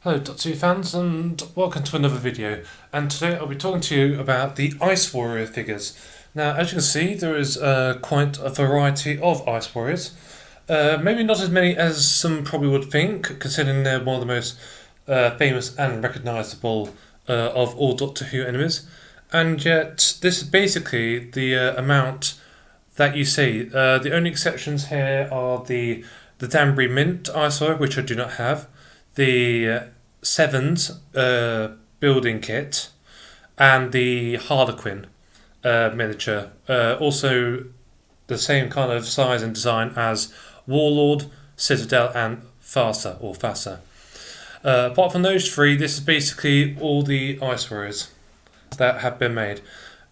Hello Doctor Who fans and welcome to another video, and today I'll be talking to you about the Ice Warrior figures. Now as you can see there is quite a variety of Ice Warriors, maybe not as many as some probably would think considering they're one of the most famous and recognisable of all Doctor Who enemies, and yet this is basically the amount that you see. The only exceptions here are the Danbury Mint Ice Warrior, which I do not have, the Sevens building kit, and the Harlequin miniature. Also, the same kind of size and design as Warlord, Citadel, and Farsa. Apart from those three, this is basically all the Ice Warriors that have been made.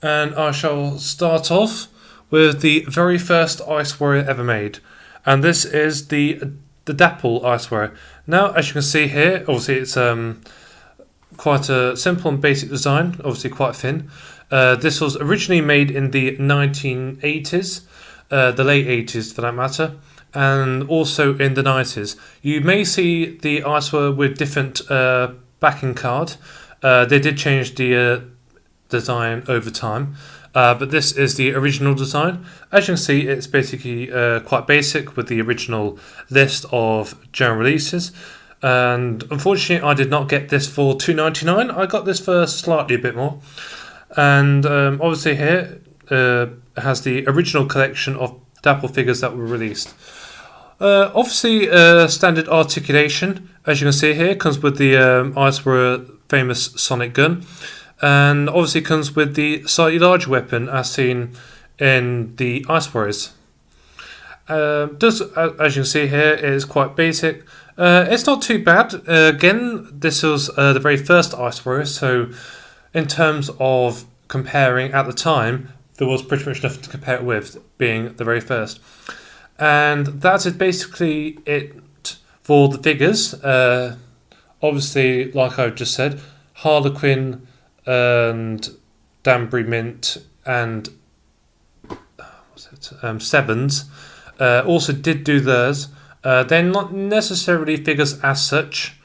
And I shall start off with the very first Ice Warrior ever made. And this is the Dapple Ice Warrior. Now, as you can see here, obviously it's quite a simple and basic design, obviously quite thin. This was originally made in the 1980s, the late 80s for that matter, and also in the 90s. You may see the Ice Warrior with different backing card. They did change the design over time. But this is the original design. As you can see, it's basically quite basic with the original list of general releases. And unfortunately, I did not get this for $2.99. I got this for slightly a bit more. And obviously here it has the original collection of Dapple figures that were released. Obviously, standard articulation, as you can see here, comes with the Ice Warrior famous sonic gun. And obviously comes with the slightly larger weapon as seen in the Ice Warriors. As you can see here, it is quite basic. It's not too bad. Again, this was the very first Ice Warrior, so in terms of comparing at the time, there was pretty much nothing to compare it with, being the very first. And that is basically it for the figures. Obviously, like I've just said, Harlequin and Danbury Mint and Sevens also did do theirs. They're not necessarily figures as such.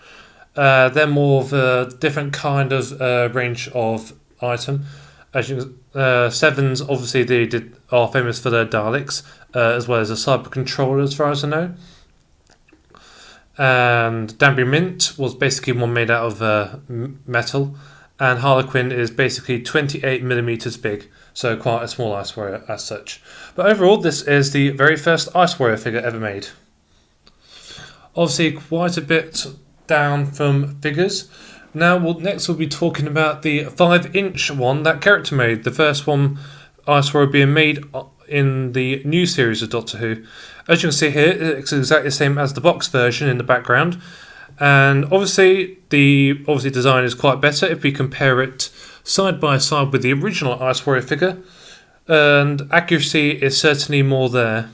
They're more of a different kind of range of item. As you Sevens, obviously are famous for their Daleks, as well as a cyber controller, as far as I know. And Danbury Mint was basically one made out of metal. And Harlequin is basically 28mm big, so quite a small Ice Warrior as such. But overall, this is the very first Ice Warrior figure ever made. Obviously, quite a bit down from figures. Now, next we'll be talking about the 5-inch one that character made. The first one, Ice Warrior, being made in the new series of Doctor Who. As you can see here, it's exactly the same as the box version in the background. And obviously, the design is quite better if we compare it side by side with the original Ice Warrior figure, and accuracy is certainly more there.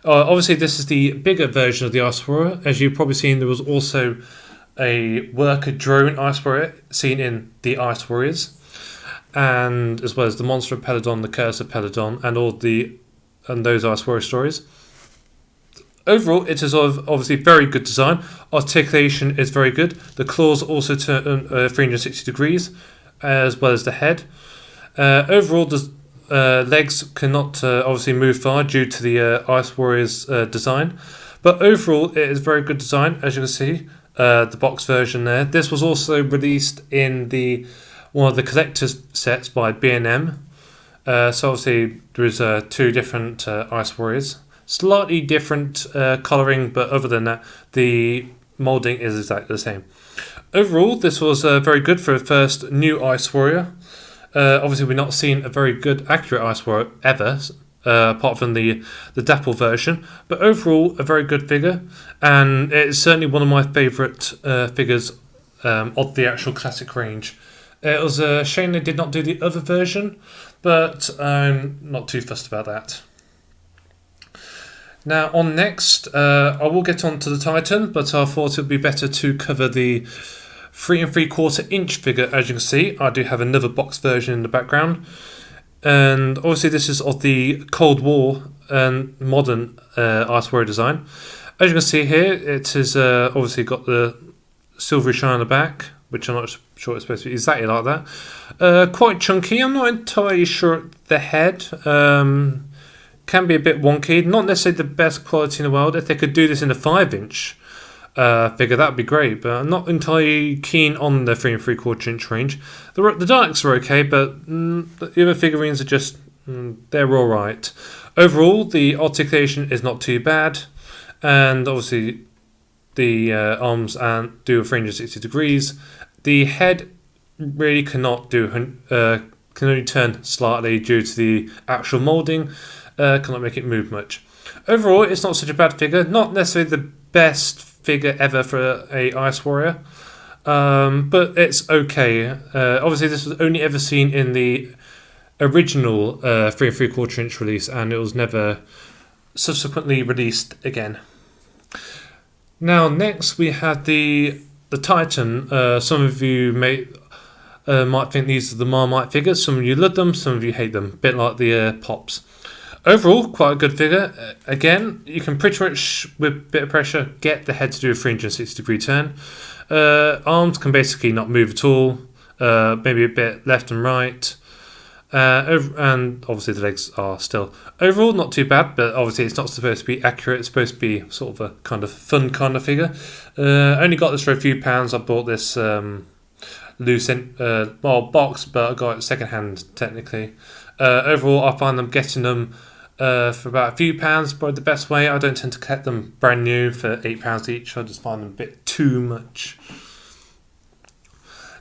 Obviously, this is the bigger version of the Ice Warrior. As you've probably seen, there was also a worker drone Ice Warrior seen in the Ice Warriors, and as well as the Monster of Peladon, the Curse of Peladon, and those Ice Warrior stories. Overall, it is obviously very good design. Articulation is very good. The claws also turn 360 degrees, as well as the head. Overall, the legs cannot obviously move far due to the Ice Warrior's design. But overall, it is very good design, as you can see. The box version there. This was also released in one of the collector's sets by B&M. So obviously, there is two different Ice Warriors. Slightly different colouring, but other than that, the moulding is exactly the same. Overall, this was very good for a first new Ice Warrior. Obviously, we've not seen a very good, accurate Ice Warrior ever, apart from the Dapple version. But overall, a very good figure, and it's certainly one of my favourite figures of the actual classic range. It was a shame they did not do the other version, but I'm not too fussed about that. Now, on next, I will get on to the Titan, but I thought it would be better to cover the 3 3/4 inch figure. As you can see, I do have another box version in the background. And obviously, this is of the Cold War and modern Ice Warrior design. As you can see here, it has obviously got the silvery shine on the back, which I'm not sure it's supposed to be exactly like that. Quite chunky. I'm not entirely sure the head. Can be a bit wonky. Not necessarily the best quality in the world. If they could do this in a 5-inch figure, that would be great. But I'm not entirely keen on the 3 3/4 inch range. The Daleks are okay, but the other figurines are just they're all right. Overall, the articulation is not too bad, and obviously the arms do a 360 degrees. The head really cannot do can only turn slightly due to the actual moulding. Cannot make it move much. Overall, it's not such a bad figure. Not necessarily the best figure ever for a Ice Warrior, but it's okay. Obviously, this was only ever seen in the original 3 3/4 inch release, and it was never subsequently released again. Now, next we have the Titan. Some of you might think these are the Marmite figures. Some of you love them, some of you hate them. A bit like the Pops. Overall, quite a good figure. Again, you can pretty much, with a bit of pressure, get the head to do a 360 degree turn. Arms can basically not move at all. Maybe a bit left and right. And obviously the legs are still. Overall, not too bad, but obviously it's not supposed to be accurate. It's supposed to be sort of a kind of fun kind of figure. Only got this for a few pounds. I bought this loose box, but I got it second hand technically. Overall, I find them getting them for about a few pounds, probably the best way. I don't tend to get them brand new for £8 each. I just find them a bit too much.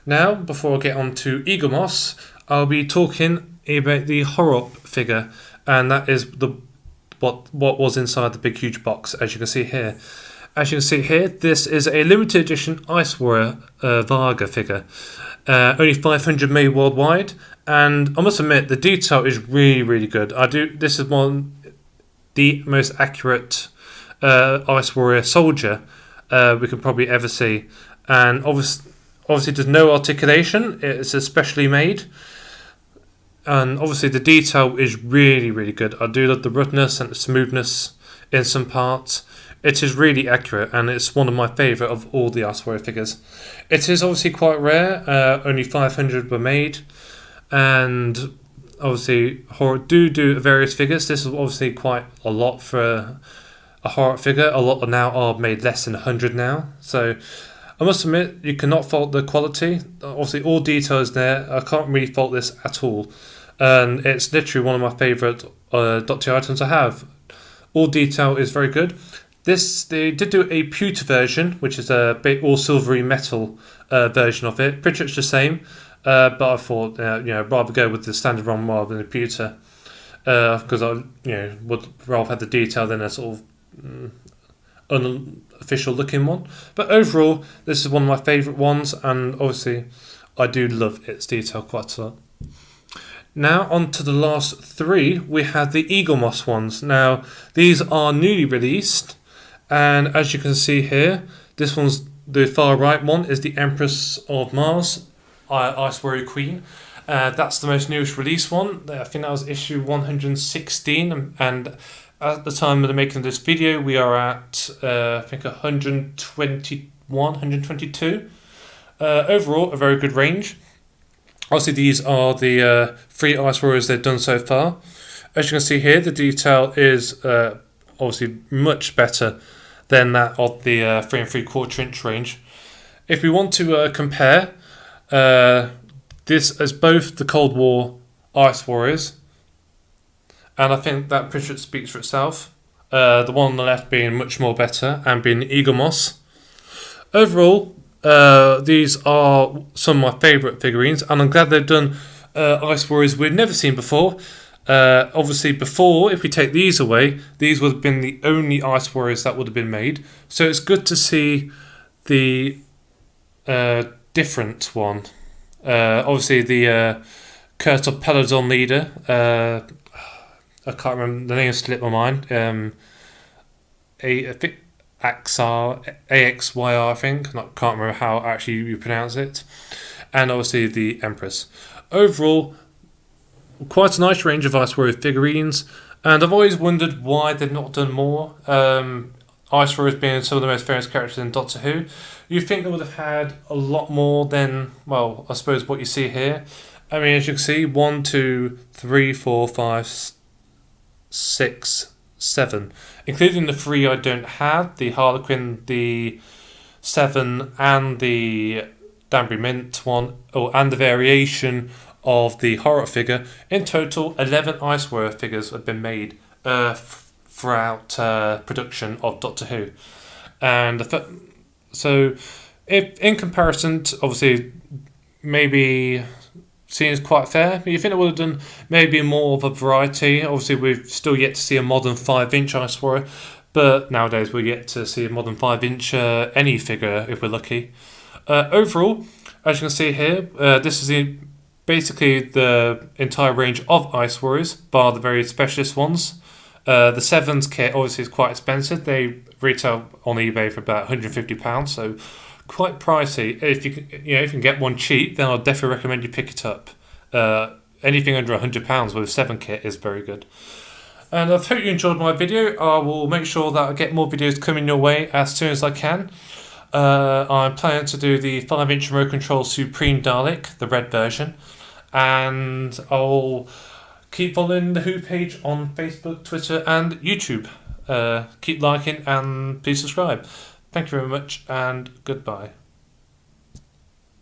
Now, before I get on to Eagle Moss, I'll be talking about the Horror figure, and that is what was inside the big huge box, as you can see here. As you can see here, this is a limited edition Ice Warrior Varga figure. Only 500 made worldwide, and I must admit the detail is really, really good. This is the most accurate Ice Warrior soldier we can probably ever see, and obviously there's no articulation. It's especially made, and obviously the detail is really, really good. I do love the roughness and the smoothness in some parts. It is really accurate, and it's one of my favourite of all the Ice Warrior figures. It is obviously quite rare. Only 500 were made, and obviously Horror do various figures. This is obviously quite a lot for a Horror figure. A lot now are made less than 100 now. So I must admit, you cannot fault the quality. Obviously, all detail is there. I can't really fault this at all, and it's literally one of my favourite Doctor items I have. All detail is very good. They did do a pewter version, which is a bit all silvery metal version of it. Pretty much the same, but I thought rather go with the standard one rather than the pewter, because I would rather have the detail than a sort of unofficial looking one. But overall, this is one of my favourite ones, and obviously I do love its detail quite a lot. Now on to the last three. We have the Eagle Moss ones. Now these are newly released, and as you can see here, this one's the far right one is the Empress of Mars, Ice Warrior Queen. That's the most newest release one. I think that was issue 116, and at the time of the making of this video, we are at I think 121, 122. Overall, a very good range. Obviously, these are the 3 Ice Warriors they've done so far. As you can see here, the detail is obviously much better than that of the 3 3/4 inch range. If we want to compare, this is both the Cold War Ice Warriors, and I think that pretty much speaks for itself. The one on the left being much more better and being Eagle Moss. Overall, these are some of my favourite figurines, and I'm glad they've done Ice Warriors we've never seen before. Obviously before, if we take these away, these would have been the only Ice Warriors that would have been made. So it's good to see the different one. Obviously the Curse of Peladon leader. I can't remember, the name slipped my mind. I think AXYR, I think. Can't remember how actually you pronounce it. And obviously the Empress. Overall, quite a nice range of Ice Warrior figurines, and I've always wondered why they've not done more. Ice Warriors being some of the most famous characters in Doctor Who, you'd think they would have had a lot more than, well, I suppose what you see here. I mean, as you can see, 1, 2, 3, 4, 5, 6, 7. Including the 3 I don't have, the Harlequin, the 7, and the Danbury Mint one, and the variation of the horror figure. In total, 11 Ice Warrior figures have been made throughout production of Doctor Who. And so, if in comparison to, obviously, maybe seems quite fair, but you think it would have done maybe more of a variety. Obviously, we've still yet to see a modern 5-inch Ice Warrior, but nowadays we get to see a modern 5-inch any figure if we're lucky. Overall, as you can see here, this is basically the entire range of Ice Warriors, bar the very specialist ones. The 7's kit obviously is quite expensive. They retail on eBay for about £150, so quite pricey. If you can get one cheap, then I'll definitely recommend you pick it up. Anything under £100 with a 7 kit is very good. And I hope you enjoyed my video. I will make sure that I get more videos coming your way as soon as I can. I'm planning to do the 5-inch remote control Supreme Dalek, the red version, and I'll keep following the Who page on Facebook, Twitter, and YouTube. Keep liking and please subscribe. Thank you very much, and goodbye.